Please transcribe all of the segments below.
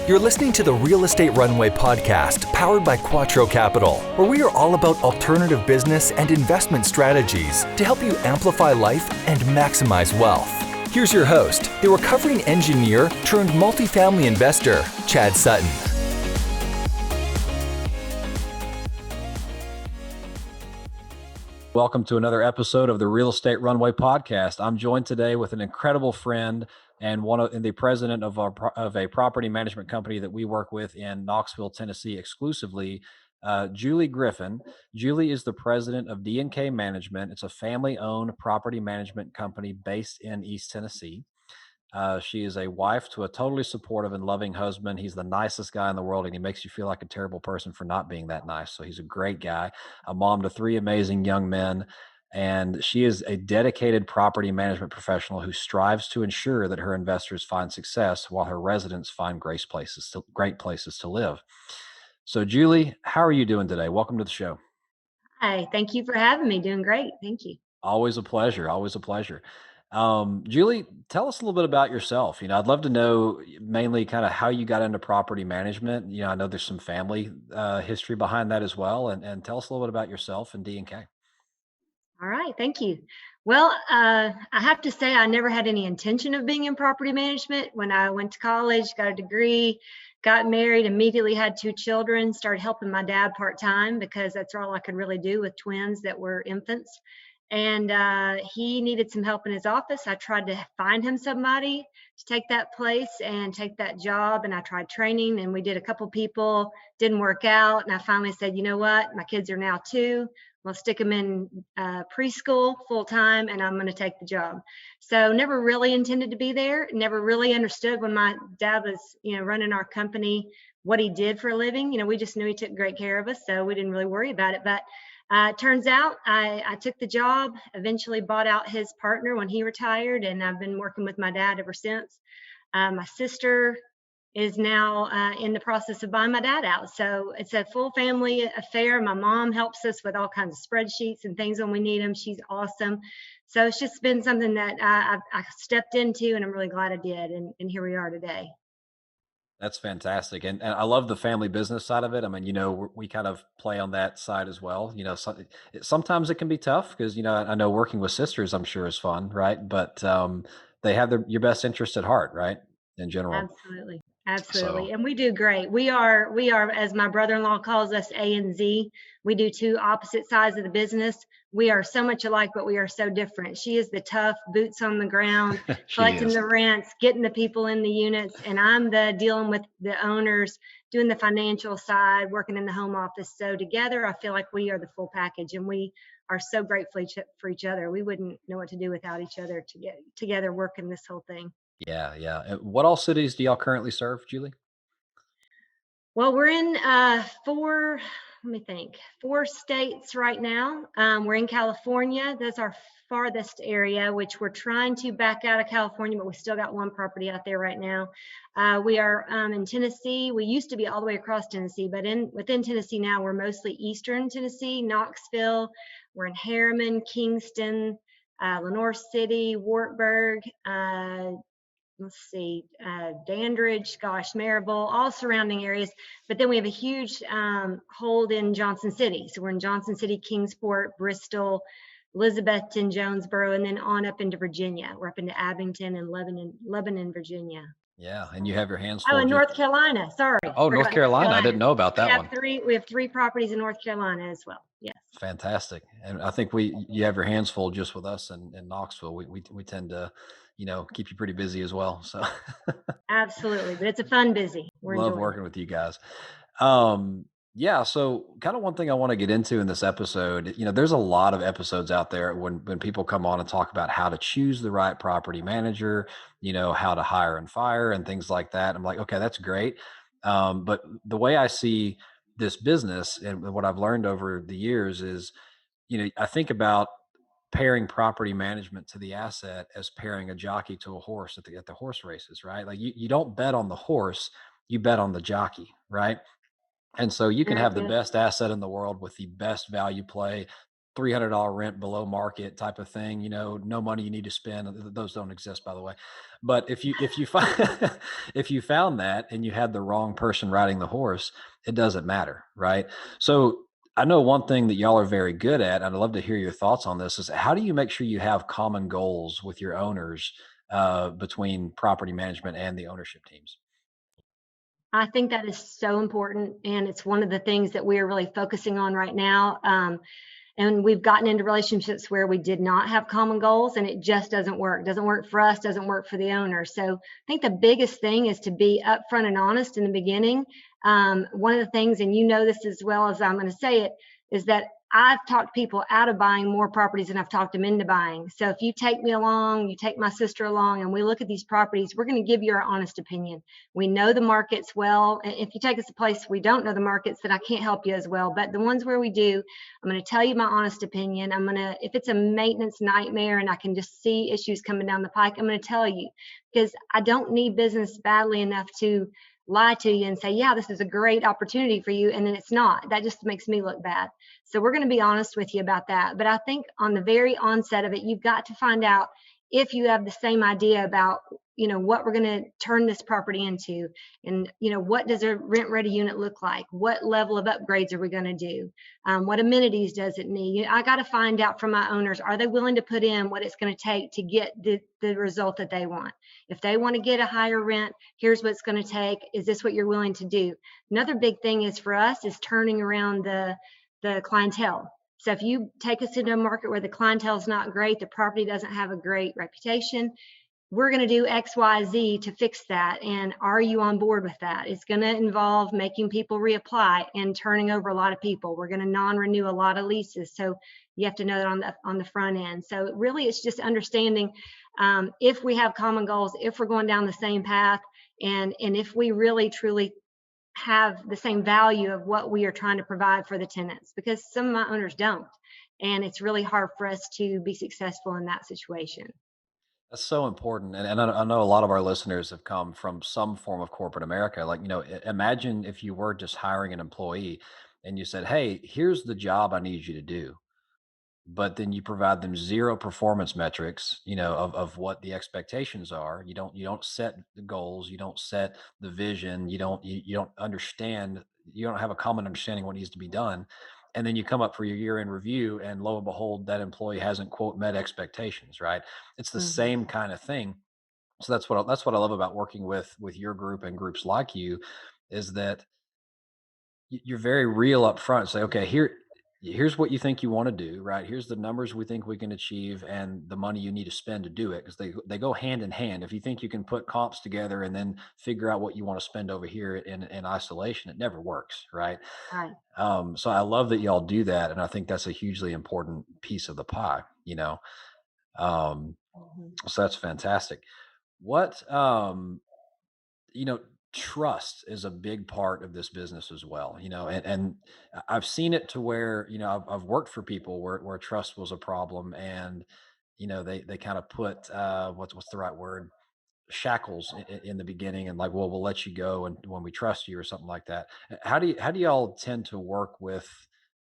You're listening to the Real Estate Runway podcast, powered by Quattro Capital, where we are all about alternative business and investment strategies to help you amplify life and maximize wealth. Here's your host, the recovering engineer turned multifamily investor, Chad Sutton. Welcome to another episode of the Real Estate Runway podcast. I'm joined today with an incredible friend and the president of a property management company that we work with in Knoxville, Tennessee, exclusively, Julie Griffin. Julie is the president of D&K Management. It's a family-owned property management company based in East Tennessee. She is a wife to a totally supportive and loving husband. He's the nicest guy in the world, and he makes you feel like a terrible person for not being that nice. So he's a great guy, a mom to three amazing young men. And she is a dedicated property management professional who strives to ensure that her investors find success while her residents find great places to live. So Julie, how are you doing today? Welcome to the show. Hi, thank you for having me. Doing great. Thank you. Always a pleasure. Always a pleasure. Julie, tell us a little bit about yourself. I'd love to know mainly kind of how you got into property management. I know there's some family history behind that as well. And tell us a little bit about yourself and D&K. All right. Thank you. Well, I have to say I never had any intention of being in property management. When I went to college, got a degree, got married, immediately had two children, started helping my dad part-time because that's all I could really do with twins that were infants. And he needed some help in his office. I tried to find him somebody to take that place and take that job. And I tried training, and we did a couple people, didn't work out. And I finally said, you know what? My kids are now 2. We'll stick them in preschool full time, and I'm going to take the job. So never really intended to be there. Never really understood when my dad was, running our company, what he did for a living. We just knew he took great care of us, so we didn't really worry about it. But it turns out I took the job, eventually bought out his partner when he retired, and I've been working with my dad ever since. My sister is now in the process of buying my dad out. So it's a full family affair. My mom helps us with all kinds of spreadsheets and things when we need them. She's awesome. So it's just been something that I stepped into, and I'm really glad I did. And here we are today. That's fantastic. And I love the family business side of it. I mean, we kind of play on that side as well. Sometimes it can be tough because, I know working with sisters, I'm sure is fun, right? But they have your best interest at heart, right? In general. Absolutely. And we do great. We are, as my brother-in-law calls us, A and Z. We do two opposite sides of the business. We are so much alike, but we are so different. She is the tough, boots on the ground, collecting the rents, getting the people in the units. And I'm the dealing with the owners, doing the financial side, working in the home office. So together, I feel like we are the full package, and we are so grateful for each other. We wouldn't know what to do without each other to get together working this whole thing. Yeah. And what all cities do y'all currently serve, Julie? Well, we're in four states right now. We're in California. That's our farthest area, which we're trying to back out of California, but we still got one property out there right now. We are in Tennessee. We used to be all the way across Tennessee, but within Tennessee now, we're mostly Eastern Tennessee, Knoxville. We're in Harriman, Kingston, Lenoir City, Wartburg, Dandridge, Maryville, all surrounding areas. But then we have a huge hold in Johnson City. So we're in Johnson City, Kingsport, Bristol, Elizabethton, Jonesboro, and then on up into Virginia. We're up into Abington and Lebanon, Virginia. Yeah, and you have your hands full. Oh, in North Carolina. Sorry. Oh, North Carolina. I didn't know about that one. We have 3 properties in North Carolina as well. Yes. Fantastic. And I think you have your hands full just with us in Knoxville. We tend to, keep you pretty busy as well. So Absolutely. But it's a fun busy. Love working with you guys. Yeah. So kind of one thing I want to get into in this episode, there's a lot of episodes out there when people come on and talk about how to choose the right property manager, how to hire and fire and things like that. I'm like, okay, that's great. But the way I see this business and what I've learned over the years is, I think about pairing property management to the asset as pairing a jockey to a horse at the horse races, right? Like you don't bet on the horse, you bet on the jockey, right? And so you can have the best asset in the world with the best value play, $300 rent below market type of thing, no money you need to spend. Those don't exist, by the way. But if you find if you found that and you had the wrong person riding the horse, it doesn't matter, right? So I know one thing that y'all are very good at, and I'd love to hear your thoughts on this, is how do you make sure you have common goals with your owners, between property management and the ownership teams? I think that is so important, and it's one of the things that we are really focusing on right now. And we've gotten into relationships where we did not have common goals, and it just doesn't work. Doesn't work for us, doesn't work for the owner. So I think the biggest thing is to be upfront and honest in the beginning. One of the things, and you know this as well as I'm going to say it, is that I've talked people out of buying more properties than I've talked them into buying. So if you take me along, you take my sister along, and we look at these properties, we're going to give you our honest opinion. We know the markets well. If you take us to a place we don't know the markets, then I can't help you as well. But the ones where we do, I'm going to tell you my honest opinion. If it's a maintenance nightmare and I can just see issues coming down the pike, I'm going to tell you, because I don't need business badly enough to lie to you and say, yeah, this is a great opportunity for you. And then it's not. That just makes me look bad. So we're going to be honest with you about that. But I think on the very onset of it, you've got to find out if you have the same idea about, what we're going to turn this property into, and, what does a rent ready unit look like? What level of upgrades are we going to do? What amenities does it need? I got to find out from my owners, are they willing to put in what it's going to take to get the result that they want? If they want to get a higher rent, here's what it's going to take. Is this what you're willing to do? Another big thing is for us is turning around the clientele. So if you take us into a market where the clientele is not great, the property doesn't have a great reputation, we're going to do X, Y, Z to fix that. And are you on board with that? It's going to involve making people reapply and turning over a lot of people. We're going to non-renew a lot of leases. So you have to know that on the front end. So really, it's just understanding if we have common goals, if we're going down the same path, and if we really truly have the same value of what we are trying to provide for the tenants, because some of my owners don't. And it's really hard for us to be successful in that situation. That's so important. And I know a lot of our listeners have come from some form of corporate America. Like, imagine if you were just hiring an employee and you said, hey, here's the job I need you to do. But then you provide them zero performance metrics, of what the expectations are. You don't set the goals, you don't set the vision, you don't understand, you don't have a common understanding what needs to be done. And then you come up for your year-end review, and lo and behold, that employee hasn't, quote, met expectations, right? It's the Mhm. same kind of thing. So that's what I love about working with your group and groups like you, is that you're very real up front. Say, okay, here's what you think you want to do, right? Here's the numbers we think we can achieve, and the money you need to spend to do it, because they go hand in hand. If you think you can put comps together and then figure out what you want to spend over here in isolation, it never works, right? Right. So I love that y'all do that, and I think that's a hugely important piece of the pie. Um, Mhm. so that's fantastic. What you know Trust is a big part of this business as well, and I've seen it to where, I've worked for people where trust was a problem, and they kind of put, what's the right word, shackles in the beginning, and like, well, we'll let you go and when we trust you, or something like that. How do y'all tend to work with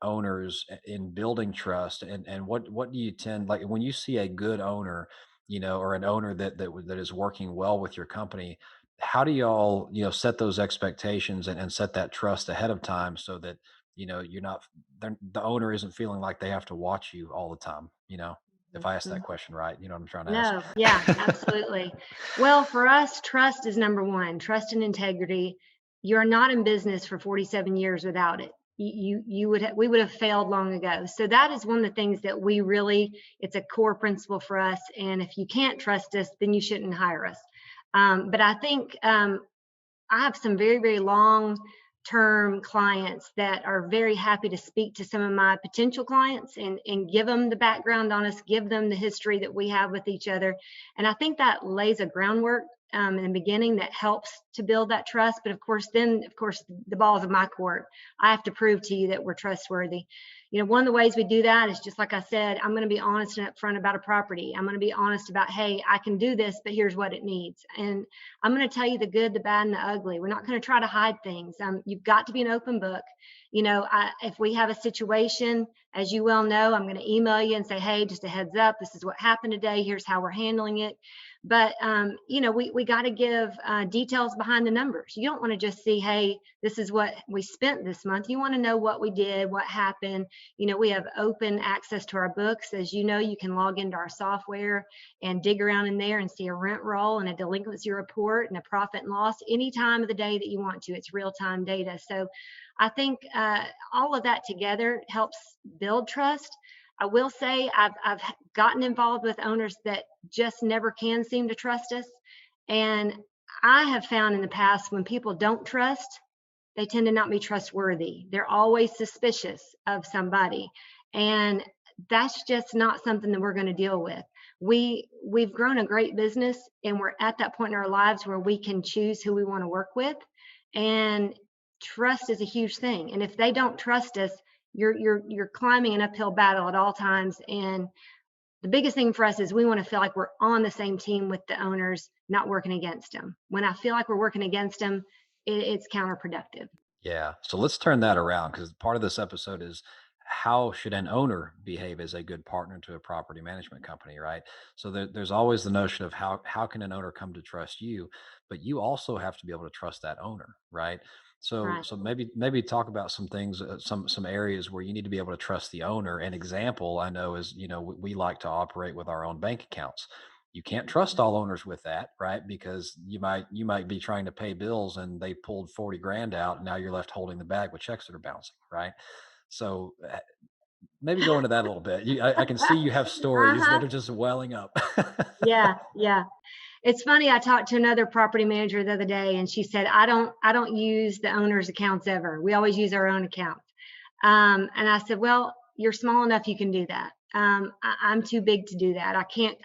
owners in building trust, and what do you tend, like, when you see a good owner, or an owner that is working well with your company? How do y'all, set those expectations, and set that trust ahead of time, so that you're not, the owner isn't feeling like they have to watch you all the time? If I ask that Mhm. question right, you know what I'm trying to ask. No, yeah, absolutely. Well, for us, trust is number one, trust and integrity. You're not in business for 47 years without it. We would have failed long ago. So that is one of the things that it's a core principle for us. And if you can't trust us, then you shouldn't hire us. But I think I have some very, very long term clients that are very happy to speak to some of my potential clients and give them the background on us, give them the history that we have with each other. And I think that lays a groundwork in the beginning that helps to build that trust. But of course, then of course the ball's in my court. I have to prove to you that we're trustworthy. One of the ways we do that is just like I said, I'm going to be honest and upfront about a property. I'm going to be honest about, hey, I can do this, but here's what it needs. And I'm going to tell you the good, the bad, and the ugly. We're not going to try to hide things. You've got to be an open book. If we have a situation, as you well know, I'm going to email you and say, hey, just a heads up, this is what happened today. Here's how we're handling it. But, we got to give details behind the numbers. You don't want to just see, hey, this is what we spent this month. You want to know what we did, what happened. We have open access to our books. As you know, you can log into our software and dig around in there and see a rent roll and a delinquency report and a profit and loss any time of the day that you want to. It's real-time data. So I think all of that together helps build trust. I will say I've gotten involved with owners that just never can seem to trust us. And I have found in the past when people don't trust, they tend to not be trustworthy. They're always suspicious of somebody. And that's just not something that we're going to deal with. We've grown a great business, and we're at that point in our lives where we can choose who we want to work with. And trust is a huge thing. And if they don't trust us, you're climbing an uphill battle at all times. And the biggest thing for us is we want to feel like we're on the same team with the owners, not working against them. When I feel like we're working against them, it's counterproductive. Yeah. So let's turn that around, because part of this episode is how should an owner behave as a good partner to a property management company, right? So there's always the notion of how can an owner come to trust you, but you also have to be able to trust that owner, right? So Right. so maybe talk about some things, some areas where you need to be able to trust the owner. An example I know is, we like to operate with our own bank accounts. You can't trust all owners with that, right? Because you might be trying to pay bills and they pulled 40 grand out, and now you're left holding the bag with checks that are bouncing, right? So maybe go into that a little bit. I can see you have stories Uh-huh. that are just welling up. Yeah, yeah. It's funny, I talked to another property manager the other day, and she said, I don't use the owner's accounts ever. We always use our own accounts. And I said, well, you're small enough you can do that. I'm too big to do that.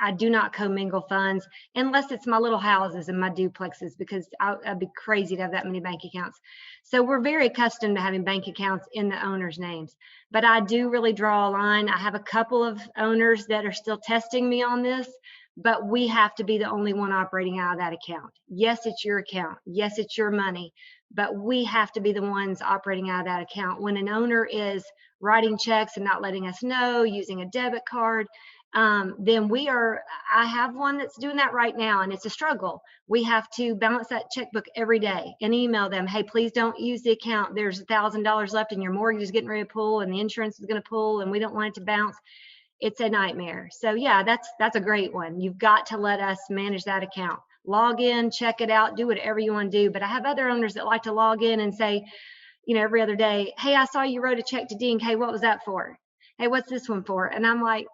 I do not commingle funds unless it's my little houses and my duplexes, because I'd be crazy to have that many bank accounts. So we're very accustomed to having bank accounts in the owners' names. But I do really draw a line. I have a couple of owners that are still testing me on this, but we have to be the only one operating out of that account. Yes, it's your account. Yes, it's your money, but we have to be the ones operating out of that account. When an owner is writing checks and not letting us know, using a debit card, then I have one that's doing that right now, and it's a struggle. We have to balance that checkbook every day and email them, hey, please don't use the account. There's $1,000 left and your mortgage is getting ready to pull and the insurance is going to pull and we don't want it to bounce. It's a nightmare. So yeah, that's a great one. You've got to let us manage that account. Log in, check it out, do whatever you want to do. But I have other owners that like to log in and say, every other day, hey, I saw you wrote a check to D&K. What was that for? Hey, what's this one for? And I'm like,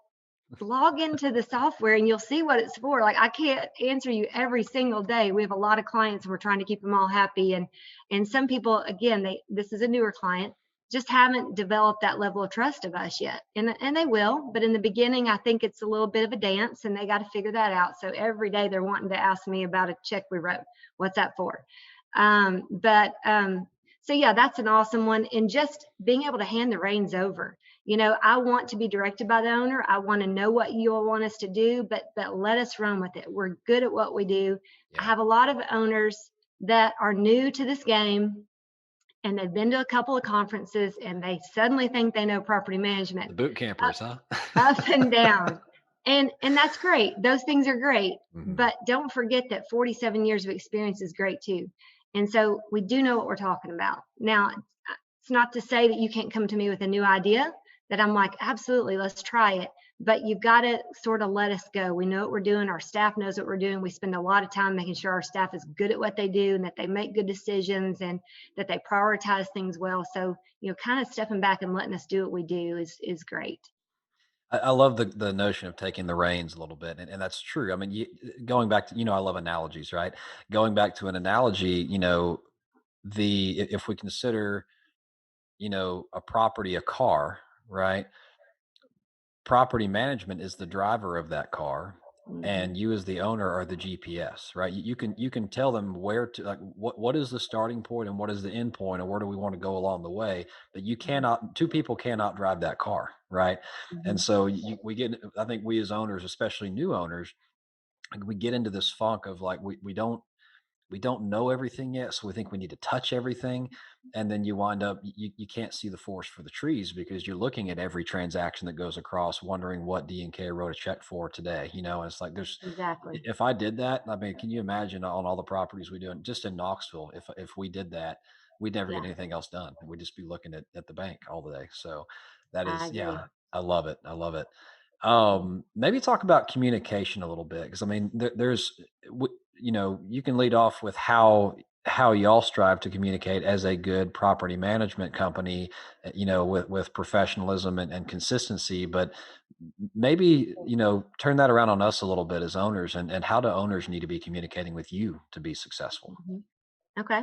log into the software and you'll see what it's for. Like, I can't answer you every single day. We have a lot of clients and we're trying to keep them all happy. And some people, again, this is a newer client, just haven't developed that level of trust of us yet. And they will, but in the beginning, I think it's a little bit of a dance and they got to figure that out. So every day they're wanting to ask me about a check we wrote. What's that for? So yeah, that's an awesome one. And just being able to hand the reins over. I want to be directed by the owner. I want to know what you all want us to do, but let us run with it. We're good at what we do. I Yeah. have a lot of owners that are new to this game, and they've been to a couple of conferences and they suddenly think they know property management. The boot campers, huh? Up and down. And that's great. Those things are great. Mhm. But don't forget that 47 years of experience is great too. And so we do know what we're talking about. Now, it's not to say that you can't come to me with a new idea that I'm like, absolutely, let's try it. But you've got to sort of let us go. We know what we're doing. Our staff knows what we're doing. We spend a lot of time making sure our staff is good at what they do and that they make good decisions and that they prioritize things well. So, kind of stepping back and letting us do what we do is great. I love the notion of taking the reins a little bit, and that's true. I mean, going back to, I love analogies, right? Going back to an analogy, if we consider, a property a car, right? Property management is the driver of that car, Mhm. and you as the owner are the GPS, right? You can tell them where to, like, what is the starting point and what is the end point, and where do we want to go along the way. But you Mhm. cannot, two people cannot drive that car, right? And Mhm. so we get, I think we as owners, especially new owners, like, we get into this funk of like we don't know everything yet, so we think we need to touch everything, and then you wind up, you can't see the forest for the trees because you're looking at every transaction that goes across, wondering what D&K wrote a check for today. And it's like, Exactly. if I did that, I mean, can you imagine on all the properties we do, and just in Knoxville, if we did that, we'd never get Yeah, anything else done. We'd just be looking at the bank all day. So that I is, agree. yeah, I love it. I love it. Yeah. Maybe talk about communication a little bit, because I mean, you can lead off with how y'all strive to communicate as a good property management company, with professionalism and consistency. But maybe, turn that around on us a little bit as owners, and how do owners need to be communicating with you to be successful? Mhm. Okay.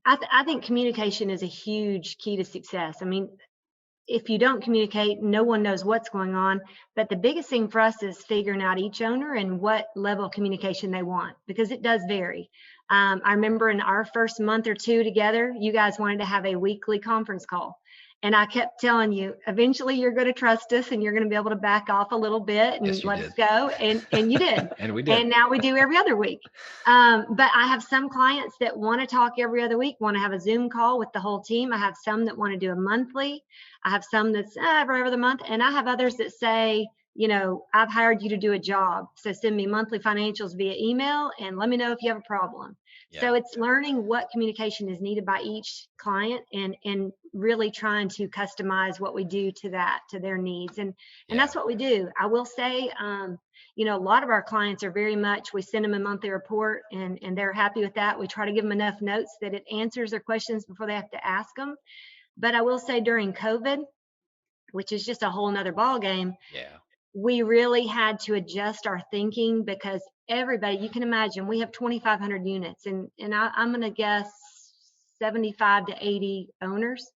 I think communication is a huge key to success. I mean, if you don't communicate, no one knows what's going on. But the biggest thing for us is figuring out each owner and what level of communication they want, because it does vary. I remember in our first month or two together, you guys wanted to have a weekly conference call. And I kept telling you, eventually you're going to trust us and you're going to be able to back off a little bit and Yes, you let us did. go. And you did. And we did. And now we do every other week. But I have some clients that want to talk every other week, want to have a Zoom call with the whole team. I have some that want to do a monthly. I have some that's every other month, and I have others that say, I've hired you to do a job. So send me monthly financials via email and let me know if you have a problem. Yeah. So it's learning what communication is needed by each client and really trying to customize what we do to that, to their needs. And Yeah. that's what we do. I will say, a lot of our clients are very much, we send them a monthly report and they're happy with that. We try to give them enough notes that it answers their questions before they have to ask them. But I will say during COVID, which is just a whole nother ball game, Yeah. we really had to adjust our thinking because everybody, you can imagine, we have 2,500 units, and I'm going to guess 75 to 80 owners,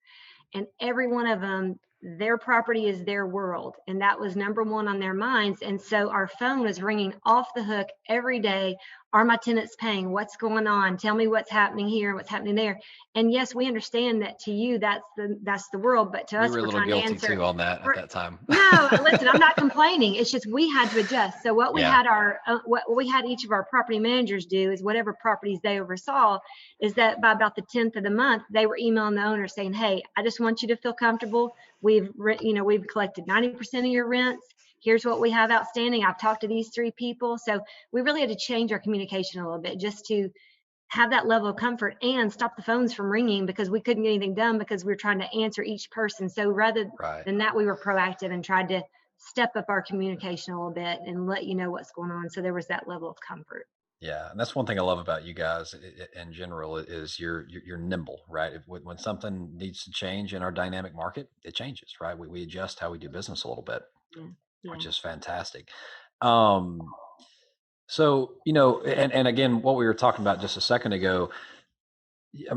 and every one of them, their property is their world, and that was number one on their minds. And so our phone was ringing off the hook every day. Are my tenants paying? What's going on? Tell me what's happening here and what's happening there. And yes, we understand that to you that's the world, but to We us were a we're little trying to guilty answer. too on that at we're, that time. no, listen, I'm not complaining. It's just we had to adjust. So what we Yeah. had what we had each of our property managers do is whatever properties they oversaw, is that by about the 10th of the month, they were emailing the owner saying, "Hey, I just want you to feel comfortable. We've collected 90% of your rents. Here's what we have outstanding. I've talked to these three people." So we really had to change our communication a little bit just to have that level of comfort and stop the phones from ringing because we couldn't get anything done because we were trying to answer each person. So rather Right. than that, we were proactive and tried to step up our communication a little bit and let you know what's going on. So there was that level of comfort. Yeah, and that's one thing I love about you guys, in general, is you're nimble, right? When something needs to change in our dynamic market, it changes, right? We adjust how we do business a little bit, Yeah. Yeah. which is fantastic. Um, so, and again, what we were talking about just a second ago,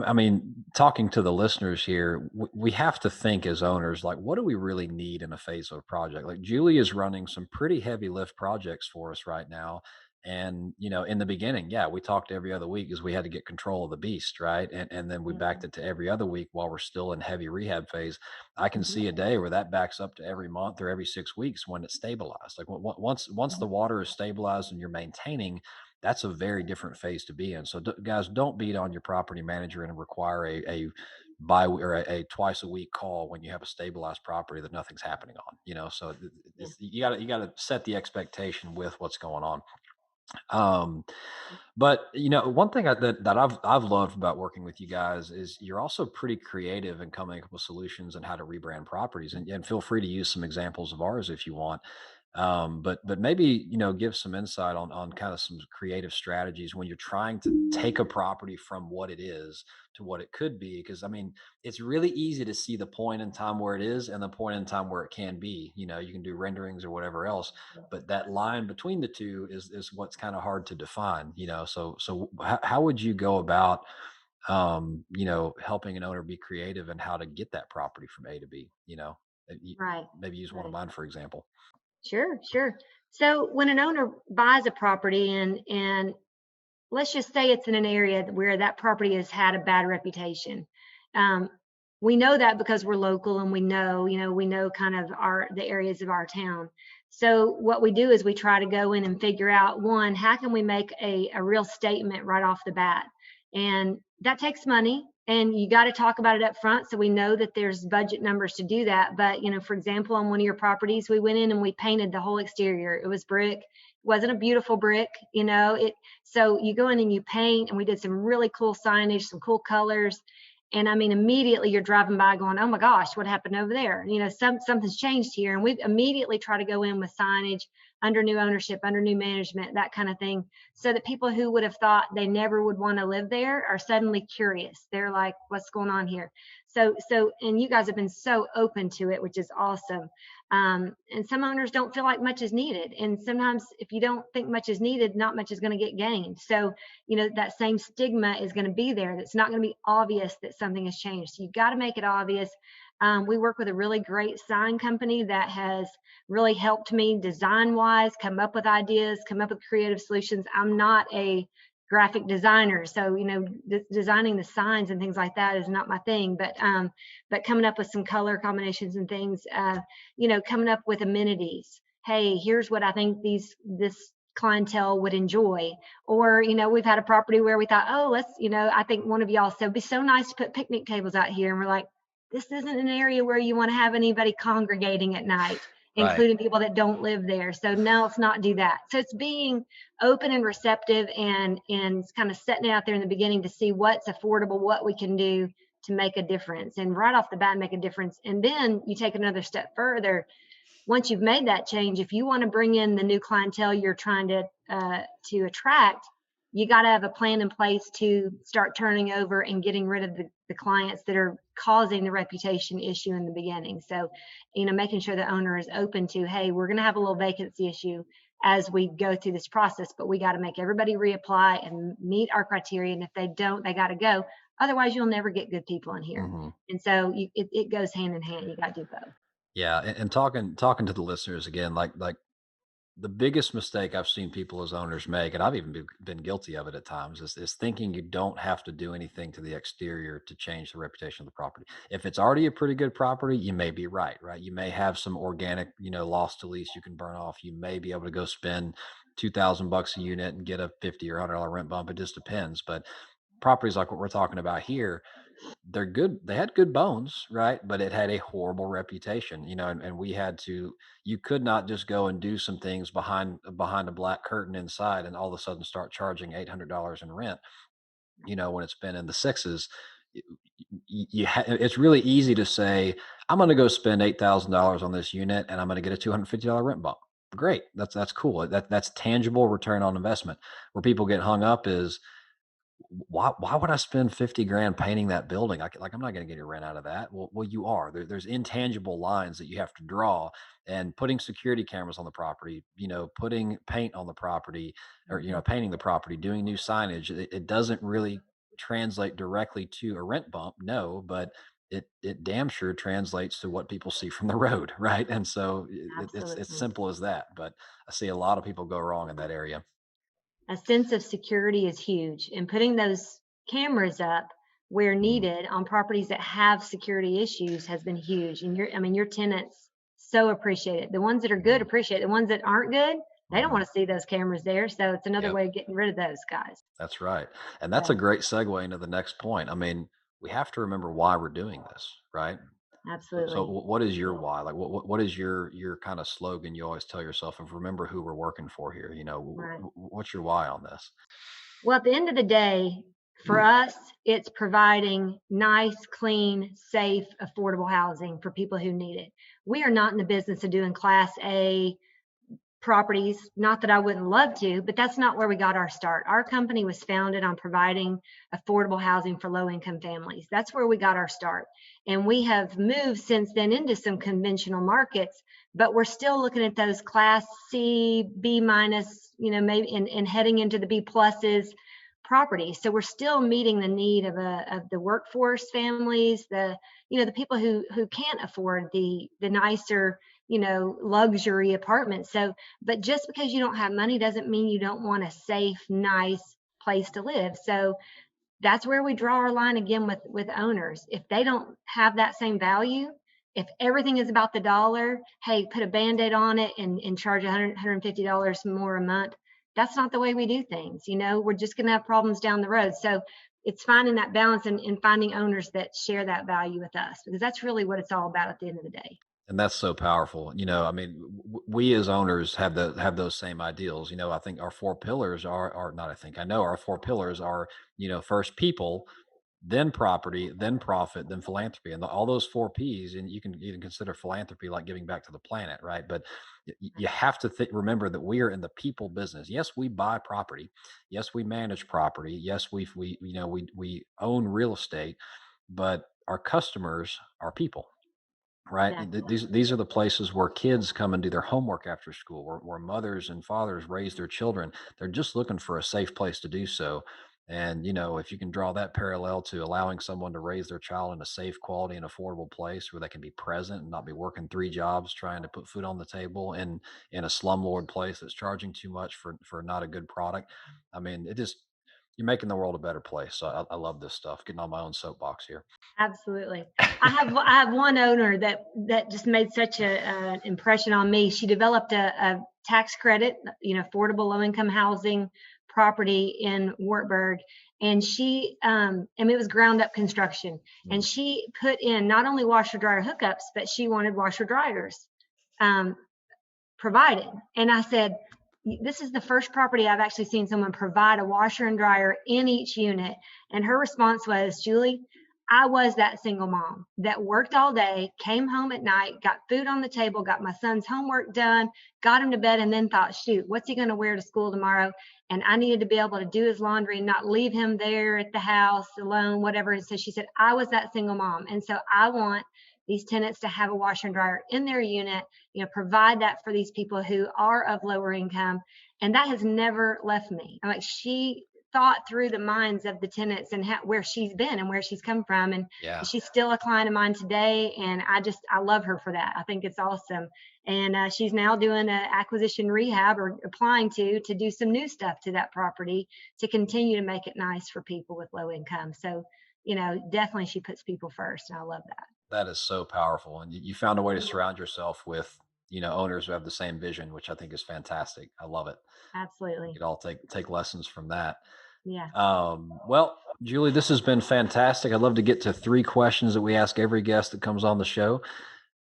I mean, talking to the listeners here, we have to think as owners, like, what do we really need in a phase of a project? Like, Julie is running some pretty heavy lift projects for us right now. And, in the beginning, yeah, we talked every other week because we had to get control of the beast, right? And then we backed Mhm. it to every other week while we're still in heavy rehab phase. I can Mhm. see a day where that backs up to every month or every 6 weeks when it's stabilized. Like, once the Mhm. water is stabilized and you're maintaining, that's a very different phase to be in. So, guys, don't beat on your property manager and require a bi or a twice a week call when you have a stabilized property that nothing's happening on. So Yeah. you gotta set the expectation with what's going on. Um, but one thing that I've loved about working with you guys is you're also pretty creative in coming up with solutions and how to rebrand properties. And feel free to use some examples of ours if you want. But maybe, give some insight on kind of some creative strategies when you're trying to take a property from what it is to what it could be. Because I mean, it's really easy to see the point in time where it is and the point in time where it can be. You can do renderings or whatever else, but that line between the two is what's kind of hard to define. So how would you go about, helping an owner be creative and how to get that property from A to B? Right. Maybe use one of Right. mine for example. Sure, sure. So when an owner buys a property and let's just say it's in an area where that property has had a bad reputation. Um, we know that because we're local and we know kind of the areas of our town. So what we do is we try to go in and figure out, one, how can we make a real statement right off the bat? And that takes money, and you got to talk about it up front so we know that there's budget numbers to do that. But for example, on one of your properties, we went in and we painted the whole exterior. It was brick. It wasn't a beautiful brick, so you go in and you paint, and we did some really cool signage, some cool colors. And I mean, immediately you're driving by going, oh my gosh, what happened over there? Something's changed here. And we immediately try to go in with signage under new ownership, under new management, that kind of thing. So that people who would have thought they never would want to live there are suddenly curious. They're like, what's going on here? And you guys have been so open to it, which is awesome. And some owners don't feel like much is needed. And sometimes if you don't think much is needed, not much is going to get gained. So, that same stigma is going to be there. That's not going to be obvious that something has changed. So you got to make it obvious. We work with a really great sign company that has really helped me design wise, come up with ideas, come up with creative solutions. I'm not a graphic designer, so designing the signs and things like that is not my thing, but coming up with some color combinations and things, coming up with amenities. Hey, here's what I think this clientele would enjoy. Or we've had a property where we thought, oh, let's I think one of y'all said it'd be so nice to put picnic tables out here, and we're like, this isn't an area where you want to have anybody congregating at night, including people that don't live there. So no, let's not do that. So it's being open and receptive and kind of setting it out there in the beginning to see what's affordable, what we can do to make a difference, and right off the bat make a difference. And then you take another step further. Once you've made that change, if you want to bring in the new clientele you're trying to attract, you got to have a plan in place to start turning over and getting rid of the clients that are causing the reputation issue in the beginning. So, making sure the owner is open to, hey, we're going to have a little vacancy issue as we go through this process, but we got to make everybody reapply and meet our criteria. And if they don't, they got to go. Otherwise, you'll never get good people in here. Mm-hmm. And so it goes hand in hand. You got to do both. Yeah, and talking to the listeners again, like the biggest mistake I've seen people as owners make, and I've even been guilty of it at times, is thinking you don't have to do anything to the exterior to change the reputation of the property. If it's already a pretty good property, you may be right? You may have some organic, loss to lease you can burn off. You may be able to go spend $2,000 a unit and get a $50 or $100 rent bump. It just depends. But properties like what we're talking about here, they're good. They had good bones, right? But it had a horrible reputation, and we had to, you could not just go and do some things behind a black curtain inside and all of a sudden start charging $800 in rent, when it's been in the sixes. It's really easy to say, I'm going to go spend $8,000 on this unit and I'm going to get a $250 rent bump. Great. That's cool. That's tangible return on investment. Where people get hung up is, why would I spend 50 grand painting that building? I'm not going to get your rent out of that. Well, you are. There's intangible lines that you have to draw, and putting security cameras on the property, putting paint on the property, or painting the property, doing new signage. It doesn't really translate directly to a rent bump, no, but it damn sure translates to what people see from the road, right? And so it's Absolutely. simple as that. But I see a lot of people go wrong in that area. A sense of security is huge, and putting those cameras up where Mhm. needed on properties that have security issues has been huge. And your tenants so appreciate it. The ones that are good Mhm. appreciate it. The ones that aren't good, they don't Mhm. want to see those cameras there. So it's another Yep. way of getting rid of those guys. That's right. And that's a So great segue into the next point. I mean, we have to remember why we're doing this, right? So absolutely. what is your why? Like what is your kind of slogan you always tell yourself of, remember who we're working for here? Right. What's your why on this? Well, at the end of the day, for us, it's providing nice, clean, safe, affordable housing for people who need it. We are not in the business of doing Class A properties. Not that I wouldn't love to, but that's not where we got our start. Our company was founded on providing affordable housing for low income families. That's where we got our start. And we have moved since then into some conventional markets, but we're still looking at those Class C, B minus, maybe and heading into the B pluses properties. So we're still meeting the need of the workforce families, the people who can't afford the nicer luxury apartments. So, but just because you don't have money doesn't mean you don't want a safe, nice place to live. So that's where we draw our line again with owners. If they don't have that same value, if everything is about the dollar, hey, put a Band-Aid on it and charge $100, $150 more a month. That's not the way we do things. We're just going to have problems down the road. So it's finding that balance and finding owners that share that value with us, because that's really what it's all about at the end of the day. And that's so powerful. I mean, we as owners have those same ideals. I think our four pillars are not. I think I know our four pillars are, first people, then property, then profit, then philanthropy, and all those four P's. And you can even consider philanthropy like giving back to the planet, right? But you have to remember that we are in the people business. Yes, we buy property. Yes, we manage property. Yes, we own real estate, but our customers are people. Right. Exactly. These are the places where kids come and do their homework after school, where mothers and fathers raise their children. They're just looking for a safe place to do so. And, if you can draw that parallel to allowing someone to raise their child in a safe, quality, and affordable place where they can be present and not be working three jobs trying to put food on the table in a slumlord place that's charging too much for not a good product. I mean, you're making the world a better place. So I love this stuff, getting on my own soapbox here. Absolutely. I have one owner that just made such an impression on me. She developed a tax credit, affordable low income housing property in Wartburg, and it was ground up construction, and she put in not only washer dryer hookups, but she wanted washer dryers provided. And I said, this is the first property I've actually seen someone provide a washer and dryer in each unit. And her response was, Julie, I was that single mom that worked all day, came home at night, got food on the table, got my son's homework done, got him to bed, and then thought, shoot, what's he going to wear to school tomorrow? And I needed to be able to do his laundry and not leave him there at the house alone, whatever. And so she said, I was that single mom. And so I want these tenants to have a washer and dryer in their unit, provide that for these people who are of lower income. And that has never left me. I'm like, she thought through the minds of the tenants and where she's been and where she's come from. And she's still a client of mine today. And I love her for that. I think it's awesome. And she's now doing an acquisition rehab, or applying to do some new stuff to that property to continue to make it nice for people with low income. So, definitely she puts people first. And I love that. That is so powerful. And you found a way to surround yourself with, owners who have the same vision, which I think is fantastic. I love it. Absolutely. We could all take lessons from that. Yeah. Well, Julie, this has been fantastic. I'd love to get to 3 questions that we ask every guest that comes on the show.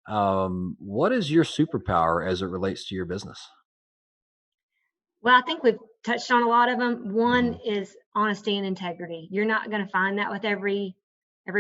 What is your superpower as it relates to your business? Well, I think we've touched on a lot of them. One is honesty and integrity. You're not going to find that with every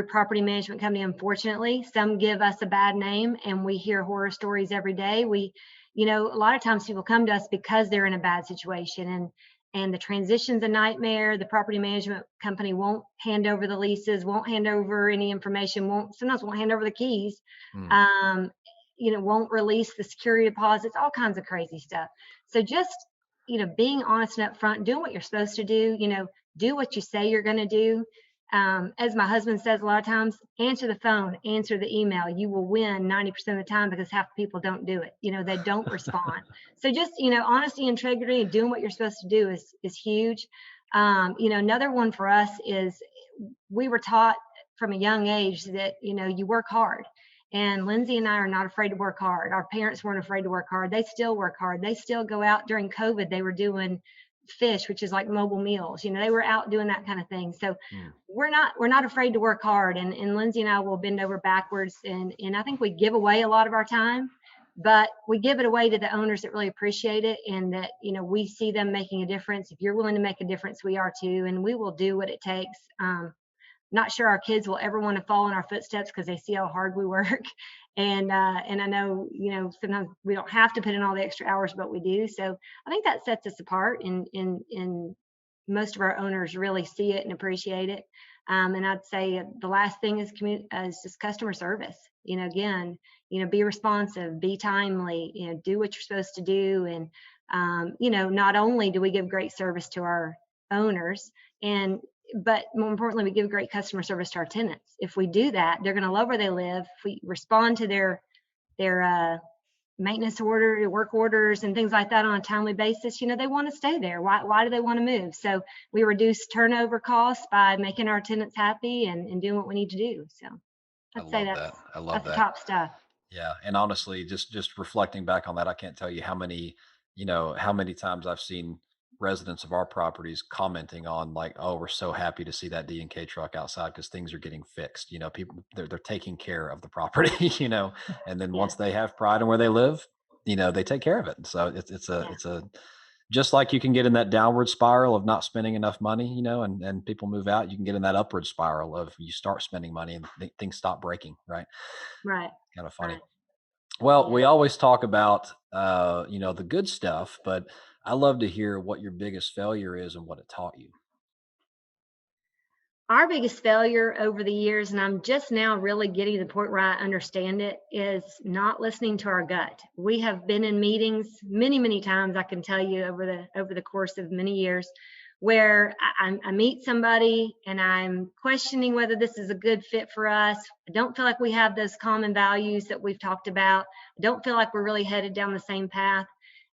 property management company, unfortunately. Some give us a bad name, and we hear horror stories every day. A lot of times people come to us because they're in a bad situation, and the transition's a nightmare. The property management company won't hand over the leases, won't hand over any information, sometimes won't hand over the keys, won't release the security deposits, all kinds of crazy stuff. So just, being honest and upfront, doing what you're supposed to do, do what you say you're going to do. As my husband says a lot of times, answer the phone, answer the email. You will win 90% of the time, because half the people don't do it. They don't respond. So just, honesty, integrity, and doing what you're supposed to do is huge. Another one for us is, we were taught from a young age that, you work hard. And Lindsay and I are not afraid to work hard. Our parents weren't afraid to work hard. They still work hard. They still go out. During COVID, they were doing fish, which is like mobile meals. They were out doing that kind of thing. So we're not afraid to work hard. And Lindsay and I will bend over backwards. And I think we give away a lot of our time, but we give it away to the owners that really appreciate it, and that, we see them making a difference. If you're willing to make a difference, we are too. And we will do what it takes. Not sure our kids will ever want to follow in our footsteps, because they see how hard we work. And I know, sometimes we don't have to put in all the extra hours, but we do. So I think that sets us apart, and most of our owners really see it and appreciate it. And I'd say the last thing is just customer service. Again, be responsive, be timely, do what you're supposed to do. And, not only do we give great service to our owners, but more importantly, we give great customer service to our tenants. If we do that, they're going to love where they live. If we respond to their maintenance work orders and things like that on a timely basis, they want to stay there. Why do they want to move? So we reduce turnover costs by making our tenants happy and doing what we need to do. So I'd say that's I love the that. top stuff. Yeah. And honestly, just reflecting back on that, I can't tell you how many times I've seen residents of our properties commenting on like, oh, we're so happy to see that D&K truck outside because things are getting fixed. People they're taking care of the property, and then once Yes. they have pride in where they live, they take care of it. And so it's a just like you can get in that downward spiral of not spending enough money, and people move out, you can get in that upward spiral of you start spending money and things stop breaking, right? Right. Kind of funny. Right. Well, Yeah. we always talk about, the good stuff, but I love to hear what your biggest failure is and what it taught you. Our biggest failure over the years, and I'm just now really getting to the point where I understand it, is not listening to our gut. We have been in meetings many, many times, I can tell you over the course of many years, where I meet somebody and I'm questioning whether this is a good fit for us. I don't feel like we have those common values that we've talked about. I don't feel like we're really headed down the same path.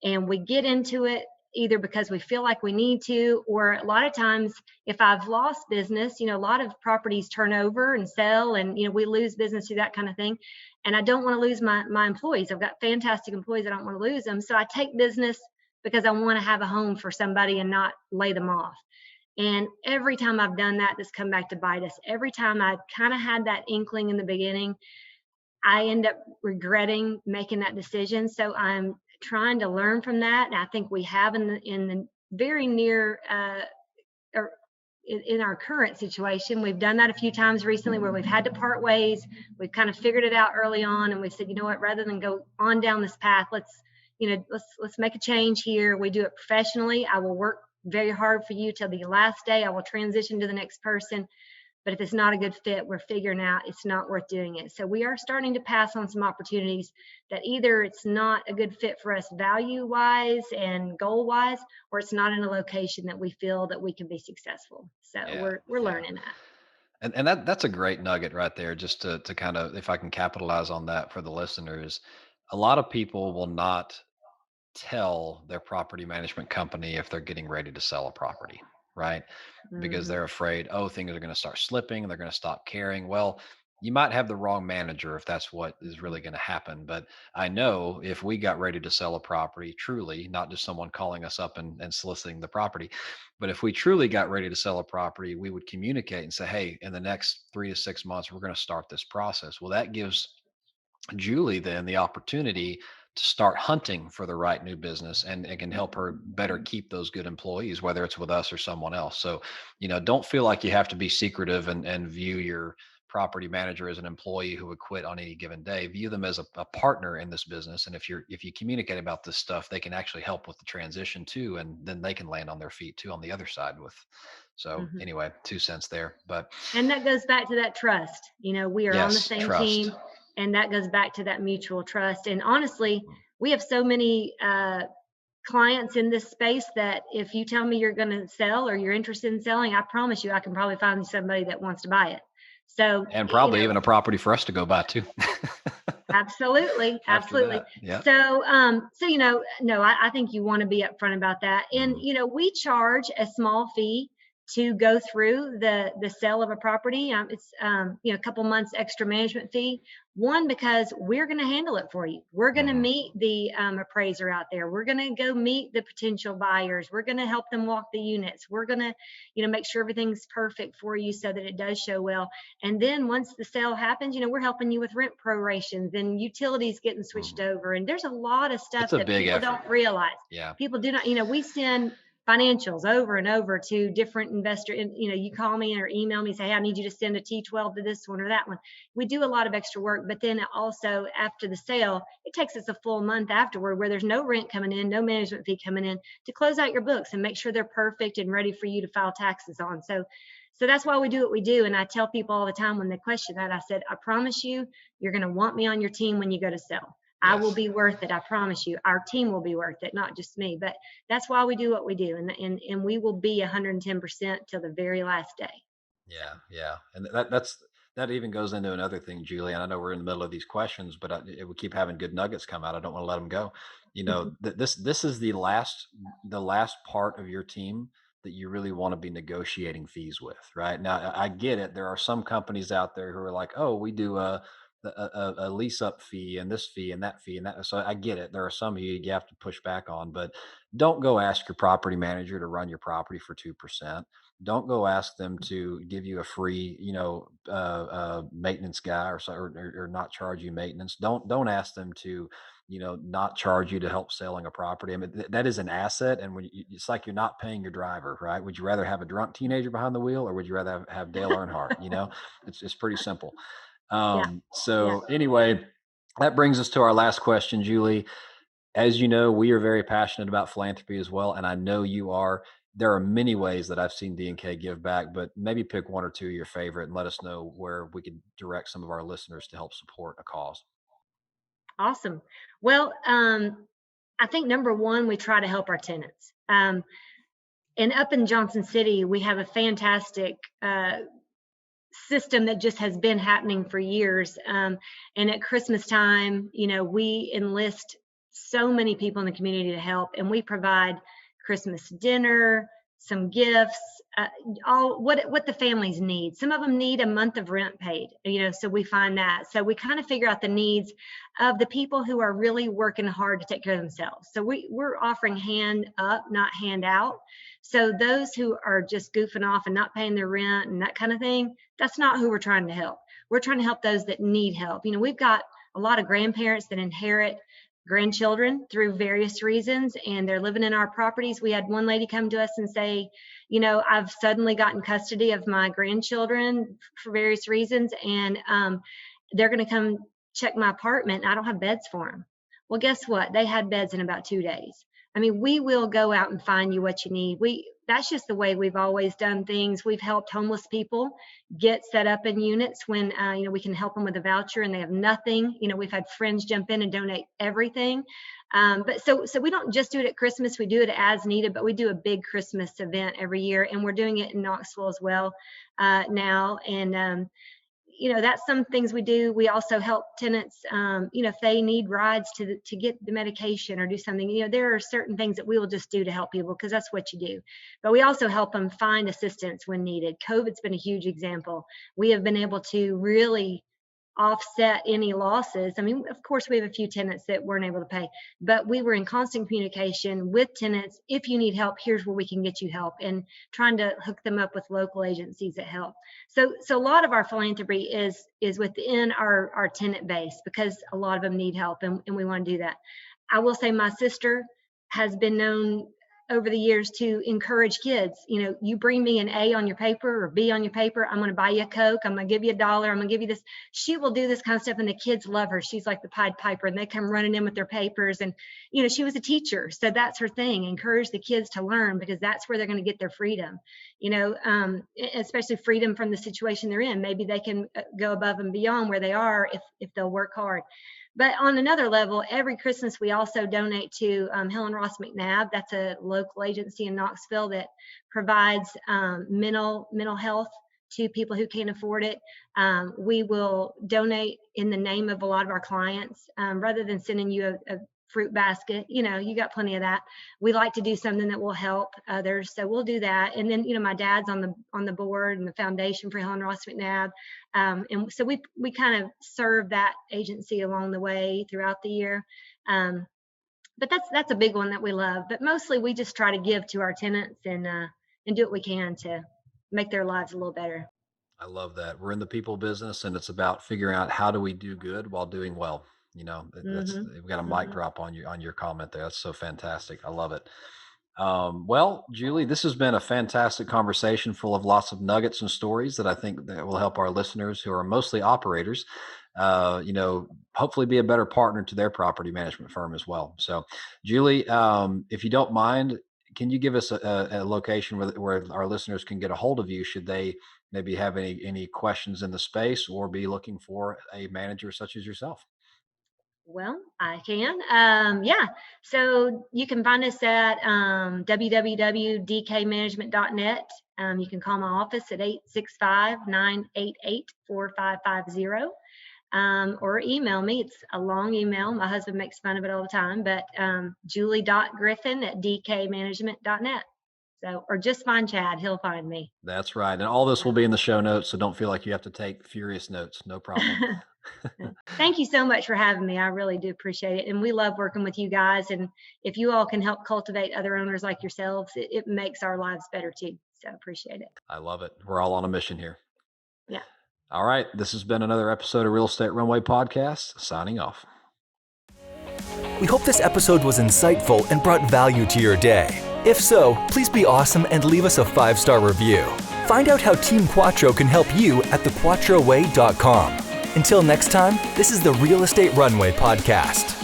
And we get into it either because we feel like we need to, or a lot of times if I've lost business, a lot of properties turn over and sell and, we lose business through that kind of thing. And I don't want to lose my employees. I've got fantastic employees. I don't want to lose them. So I take business because I want to have a home for somebody and not lay them off. And every time I've done that, this come back to bite us. Every time I kind of had that inkling in the beginning, I end up regretting making that decision. So I'm trying to learn from that. And I think we have in the very near, or in our current situation, we've done that a few times recently where we've had to part ways. We've kind of figured it out early on, and we said, you know what, rather than go on down this path, let's make a change here. We do it professionally. I will work very hard for you till the last day. I will transition to the next person. But if it's not a good fit, we're figuring out it's not worth doing it. So we are starting to pass on some opportunities that either it's not a good fit for us value wise and goal wise, or it's not in a location that we feel that we can be successful. So Yeah. we're learning that. And that's a great nugget right there, just to kind of, if I can capitalize on that for the listeners. A lot of people will not tell their property management company if they're getting ready to sell a property, right? Because Mm-hmm. they're afraid, oh, things are going to start slipping, they're going to stop caring. Well, you might have the wrong manager if that's what is really going to happen. But I know if we got ready to sell a property, truly, not just someone calling us up and soliciting the property, but if we truly got ready to sell a property, we would communicate and say, hey, in the next 3 to 6 months, we're going to start this process. Well, that gives Julie then the opportunity to start hunting for the right new business, and it can help her better keep those good employees, whether it's with us or someone else. So, don't feel like you have to be secretive and view your property manager as an employee who would quit on any given day. View them as a partner in this business. And if you communicate about this stuff, they can actually help with the transition too. And then they can land on their feet too on the other side with. So Mm-hmm. anyway, 2 cents there, but And that goes back to that trust. We are on the yes, same trust. team, and that goes back to that mutual trust. And honestly, we have so many clients in this space that if you tell me you're going to sell or you're interested in selling, I promise you I can probably find somebody that wants to buy it. So, And probably even a property for us to go buy too. absolutely, After absolutely. that. Yeah. So no, I think you want to be upfront about that. And Mhm. we charge a small fee to go through the sale of a property. It's a couple months extra management fee. One, because we're going to handle it for you. We're going to Mhm. meet the appraiser out there. We're going to go meet the potential buyers. We're going to help them walk the units. We're going to make sure everything's perfect for you so that it does show well. And then once the sale happens, we're helping you with rent prorations and utilities getting switched Mhm. over. And there's a lot of stuff It's a that big people effort. don't realize. Yeah. People do not, we send financials over and over to different investor. And, you call me or email me, say, hey, I need you to send a T12 to this one or that one. We do a lot of extra work, but then also after the sale, it takes us a full month afterward where there's no rent coming in, no management fee coming in to close out your books and make sure they're perfect and ready for you to file taxes on. So that's why we do what we do. And I tell people all the time when they question that, I said, I promise you, you're going to want me on your team when you go to sell. I will Yes. be worth it. I promise you. Our team will be worth it, not just me. But that's why we do what we do. And we will be 110% till the very last day. Yeah. Yeah. And that's That even goes into another thing, Julie. And I know we're in the middle of these questions, but we keep having good nuggets come out. I don't want to let them go. This is the last part of your team that you really want to be negotiating fees with, right? Now, I get it. There are some companies out there who are like, oh, we do a lease up fee and this fee and that fee and that. So I get it. There are some you have to push back on, but don't go ask your property manager to run your property for 2%. Don't go ask them to give you a free, maintenance guy or not charge you maintenance. Don't ask them to, not charge you to help selling a property. I mean, that is an asset, and it's like you're not paying your driver, right? Would you rather have a drunk teenager behind the wheel, or would you rather have Dale Earnhardt? It's pretty simple. Yeah. Yeah. So anyway, that brings us to our last question, Julie. As you know, we are very passionate about philanthropy as well, and I know you are. There are many ways that I've seen D&K give back, but maybe pick one or two of your favorite and let us know where we could direct some of our listeners to help support a cause. Awesome. Well, I think number one, we try to help our tenants. And up in Johnson City, we have a fantastic system that just has been happening for years. And at Christmas time, we enlist so many people in the community to help, and we provide Christmas dinner, some gifts, all what the families need. Some of them need a month of rent paid, so we find that. So we kind of figure out the needs of the people who are really working hard to take care of themselves. So we're offering hand up, not hand out. So those who are just goofing off and not paying their rent and that kind of thing, that's not who we're trying to help. We're trying to help those that need help. We've got a lot of grandparents that inherit grandchildren through various reasons, and they're living in our properties. We had one lady come to us and say, I've suddenly gotten custody of my grandchildren for various reasons, and they're going to come check my apartment, and I don't have beds for them. Well, guess what? They had beds in about 2 days. I mean, we will go out and find you what you need. That's just the way we've always done things. We've helped homeless people get set up in units when we can help them with a voucher and they have nothing. We've had friends jump in and donate everything. But so we don't just do it at Christmas. We do it as needed, but we do a big Christmas event every year, and we're doing it in Knoxville as well now. And that's some things we do. We also help tenants, if they need rides to get the medication or do something. There are certain things that we will just do to help people because that's what you do. But we also help them find assistance when needed. COVID's been a huge example. We have been able to really offset any losses. I mean, of course, we have a few tenants that weren't able to pay, but we were in constant communication with tenants. If you need help, here's where we can get you help, and trying to hook them up with local agencies that help. So a lot of our philanthropy is within our tenant base because a lot of them need help, and we want to do that. I will say my sister has been known over the years to encourage kids. You bring me an A on your paper or B on your paper, I'm going to buy you a Coke, I'm going to give you $1, I'm going to give you this. She will do this kind of stuff, and the kids love her. She's like the Pied Piper, and they come running in with their papers. And she was a teacher, so that's her thing. Encourage the kids to learn, because that's where they're going to get their freedom. Especially freedom from the situation they're in. Maybe they can go above and beyond where they are if they'll work hard. But on another level, every Christmas we also donate to Helen Ross McNabb. That's a local agency in Knoxville that provides mental health to people who can't afford it. We will donate in the name of a lot of our clients, rather than sending you a fruit basket. You got plenty of that. We like to do something that will help others, so we'll do that. And then my dad's on the board and the foundation for Helen Ross McNabb, and so we kind of serve that agency along the way throughout the year. But that's a big one that we love. But mostly we just try to give to our tenants and do what we can to make their lives a little better. I love that. We're in the people business, and it's about figuring out how do we do good while doing well. That's Mm-hmm. we've got a mic Mm-hmm. drop on your comment there. That's so fantastic. I love it. Well, Julie, this has been a fantastic conversation full of lots of nuggets and stories that I think that will help our listeners, who are mostly operators, hopefully be a better partner to their property management firm as well. So, Julie, if you don't mind, can you give us a location where our listeners can get a hold of you should they maybe have any questions in the space or be looking for a manager such as yourself? Well, I can. Yeah. So you can find us at www.dkmanagement.net. You can call my office at 865-988-4550. Or email me. It's a long email. My husband makes fun of it all the time, but julie.griffin@dkmanagement.net. So, or just find Chad, he'll find me. That's right. And all this will be in the show notes, so don't feel like you have to take furious notes. No problem. Thank you so much for having me. I really do appreciate it. And we love working with you guys. And if you all can help cultivate other owners like yourselves, it makes our lives better too. So appreciate it. I love it. We're all on a mission here. Yeah. All right. This has been another episode of Real Estate Runway Podcast, signing off. We hope this episode was insightful and brought value to your day. If so, please be awesome and leave us a 5-star review. Find out how Team Quattro can help you at thequattroway.com. Until next time, this is the Real Estate Runway Podcast.